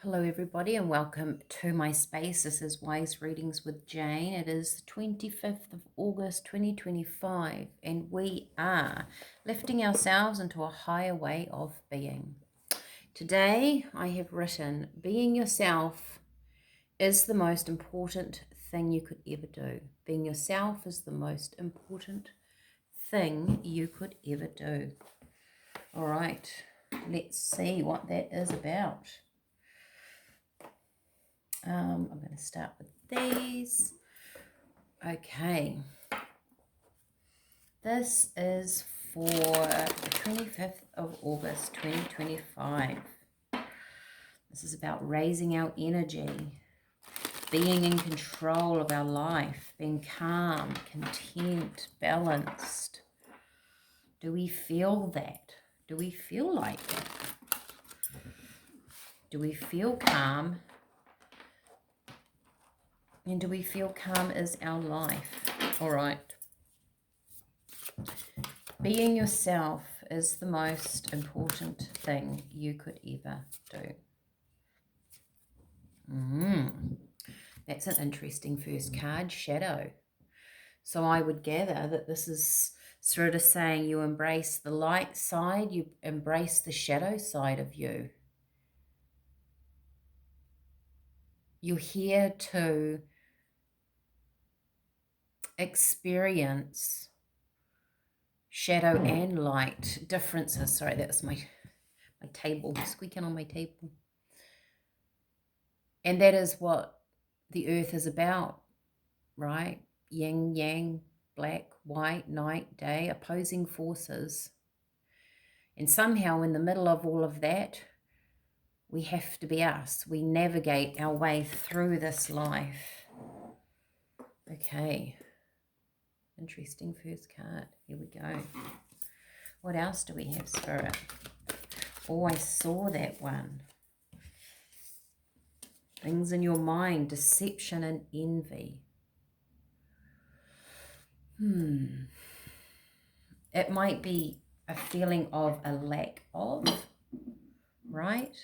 Hello, everybody, and welcome to my space. This is Wise Readings with Jane. It is the 25th of August 2025, and we are lifting ourselves into a higher way of being. Today, I have written, being yourself is the most important thing you could ever do. Being yourself is the most important thing you could ever do. All right, let's see what that is about. I'm going to start with these. Okay. This is for the 25th of August 2025. This is about raising our energy, being in control of our life, being calm, content, balanced. Do we feel that? Do we feel like that? Do we feel calm? And do we feel calm is our life? All right. Being yourself is the most important thing you could ever do. That's an interesting first card, Shadow. So I would gather that this is sort of saying you embrace the light side, you embrace the shadow side of you. You're here to experience shadow and light differences. Sorry, that was my table, squeaking on my table. And that is what the earth is about, right? Yin, yang, black, white, night, day, opposing forces. And somehow in the middle of all of that, we have to be us. We navigate our way through this life. Okay. Interesting first card. Here we go. What else do we have, Spirit? Oh, I saw that one. Things in your mind, deception and envy. It might be a feeling of a lack of, right?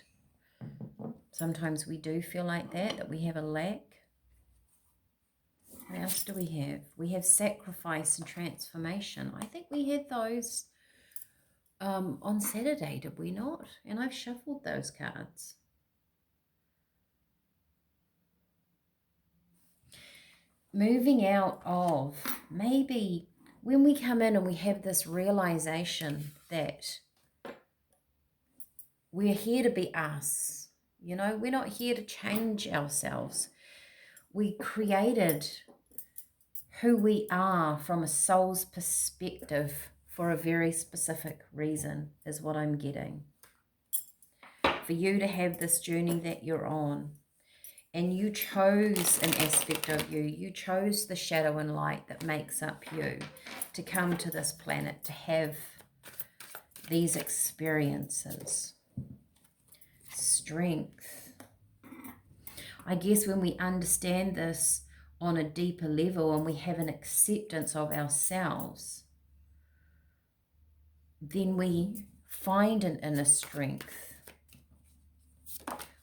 Sometimes we do feel like that we have a lack. What else do we have? We have sacrifice and transformation. I think we had those on Saturday, did we not? And I've shuffled those cards. Moving out of, maybe when we come in and we have this realization that we're here to be us, you know, we're not here to change ourselves. We created who we are from a soul's perspective for a very specific reason, is what I'm getting. For you to have this journey that you're on. And you chose an aspect of you. You chose the shadow and light that makes up you to come to this planet, to have these experiences. Strength. I guess when we understand this on a deeper level and we have an acceptance of ourselves, then we find an inner strength.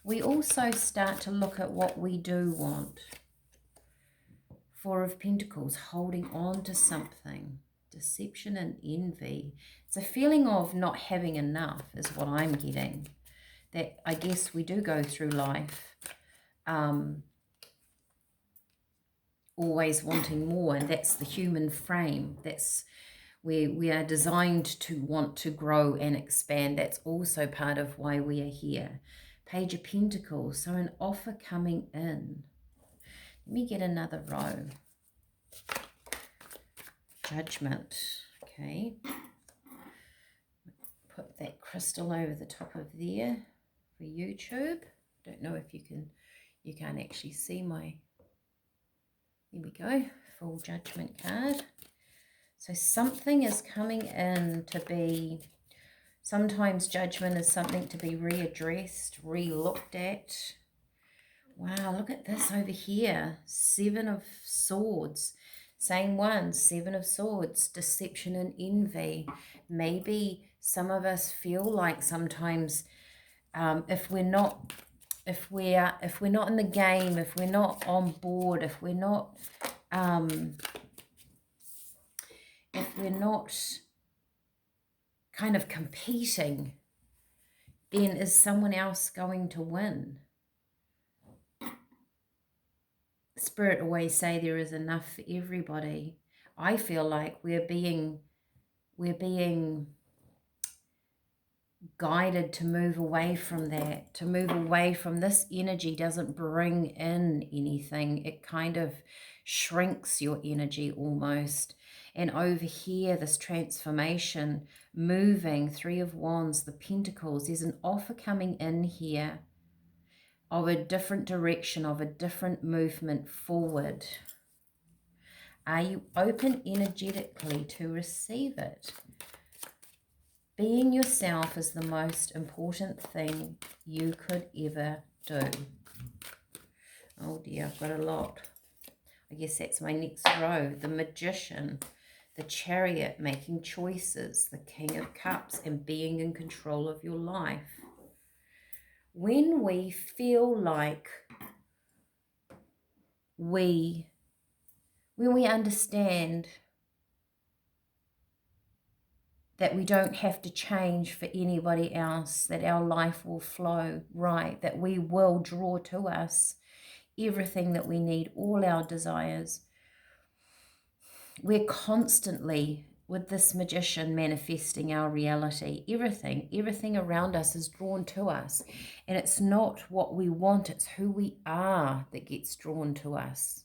We also start to look at what we do want. Four of Pentacles, holding on to something. Deception and envy. It's a feeling of not having enough is what I'm getting. That I guess we do go through life always wanting more, and that's the human frame. That's where we are designed to want to grow and expand. That's also part of why we are here. Page of Pentacles, so an offer coming in. Let me get another row. Judgment, okay. Put that crystal over the top of there for YouTube. Don't know if you can't actually see my, here we go, full judgment card. So something is coming in to be, sometimes judgment is something to be readdressed, re-looked at. Wow, look at this over here. Seven of Swords. Same one, Seven of Swords. Deception and envy. Maybe some of us feel like sometimes if we're not if we're not in the game, if we're not on board, if we're not kind of competing, then is someone else going to win? Spirit always say there is enough for everybody. I feel like we're being guided to move away from that, to move away from this energy. Doesn't bring in anything. It kind of shrinks your energy almost. And over here, this transformation, moving, 3 of Wands, the Pentacles, there's an offer coming in here of a different direction, of a different movement forward. Are you open energetically to receive it? Being yourself is the most important thing you could ever do. Oh dear, I've got a lot. I guess that's my next row. The Magician, the Chariot, making choices, the King of Cups, and being in control of your life. When we feel like when we understand that we don't have to change for anybody else, that our life will flow right, that we will draw to us everything that we need, all our desires. We're constantly, with this Magician, manifesting our reality. Everything around us is drawn to us. And it's not what we want, it's who we are that gets drawn to us.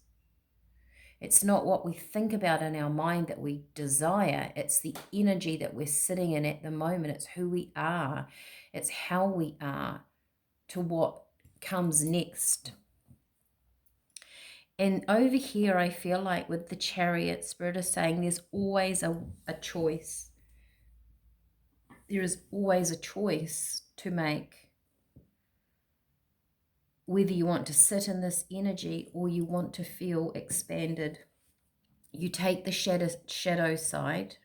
It's not what we think about in our mind that we desire. It's the energy that we're sitting in at the moment. It's who we are. It's how we are to what comes next. And over here, I feel like with the Chariot, Spirit is saying there's always a choice. There is always a choice to make. Whether you want to sit in this energy or you want to feel expanded. You take the shadow side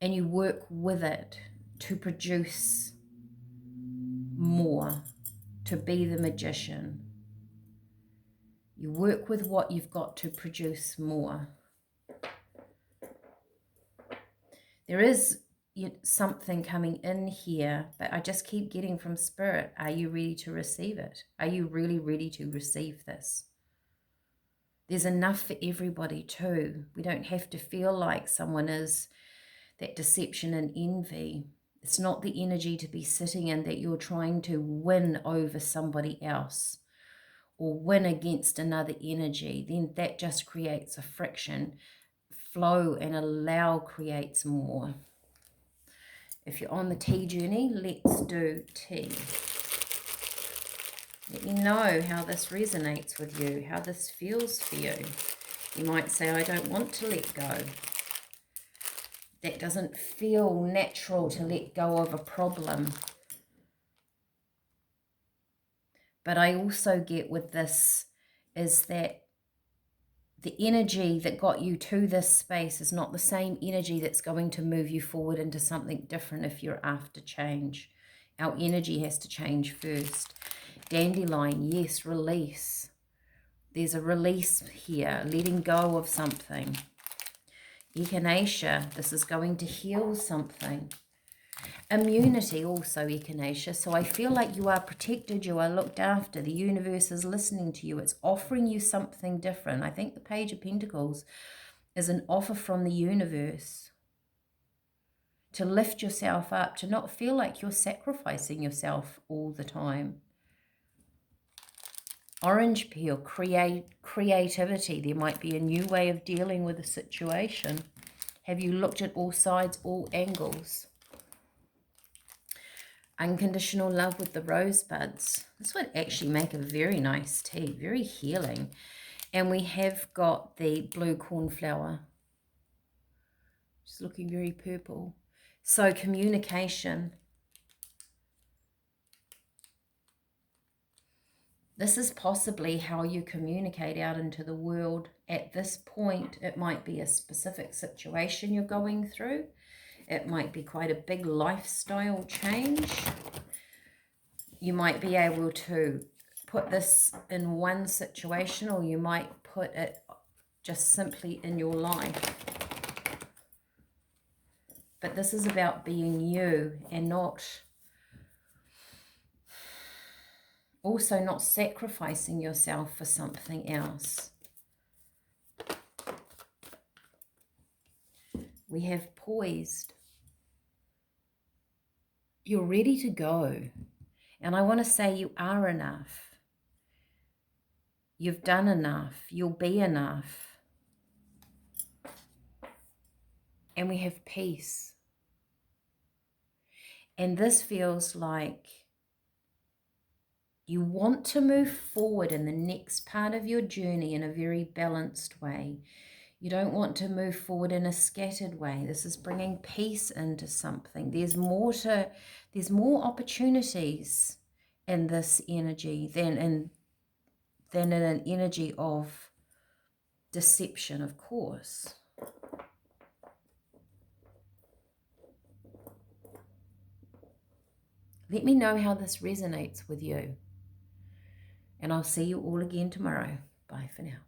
and you work with it to produce more, to be the Magician. You work with what you've got to produce more. There is something coming in here, but I just keep getting from Spirit, are you ready to receive it? Are you really ready to receive this? There's enough for everybody too. We don't have to feel like someone is that deception and envy. It's not the energy to be sitting in that you're trying to win over somebody else or win against another energy. Then that just creates a friction. Flow and allow creates more. If you're on the tea journey, let's do tea. Let me know how this resonates with you, how this feels for you. You might say, I don't want to let go. That doesn't feel natural to let go of a problem. But I also get with this is that the energy that got you to this space is not the same energy that's going to move you forward into something different if you're after change. Our energy has to change first. Dandelion, yes, release. There's a release here, letting go of something. Echinacea, this is going to heal something. Immunity also, Echinacea. So I feel like you are protected, you are looked after. The universe is listening to you. It's offering you something different. I think the Page of Pentacles is an offer from the universe to lift yourself up, to not feel like you're sacrificing yourself all the time. Orange peel, creativity. There might be a new way of dealing with a situation. Have you looked at all sides, all angles? Unconditional love with the rosebuds. This would actually make a very nice tea, very healing. And we have got the blue cornflower. Just looking very purple. So communication. This is possibly how you communicate out into the world. At this point, it might be a specific situation you're going through. It might be quite a big lifestyle change. You might be able to put this in one situation, or you might put it just simply in your life. But this is about being you and also not sacrificing yourself for something else. We have poised. You're ready to go. And I want to say you are enough. You've done enough. You'll be enough. And we have peace. And this feels like you want to move forward in the next part of your journey in a very balanced way. You don't want to move forward in a scattered way. This is bringing peace into something. There's more opportunities in this energy than in an energy of deception, of course. Let me know how this resonates with you. And I'll see you all again tomorrow. Bye for now.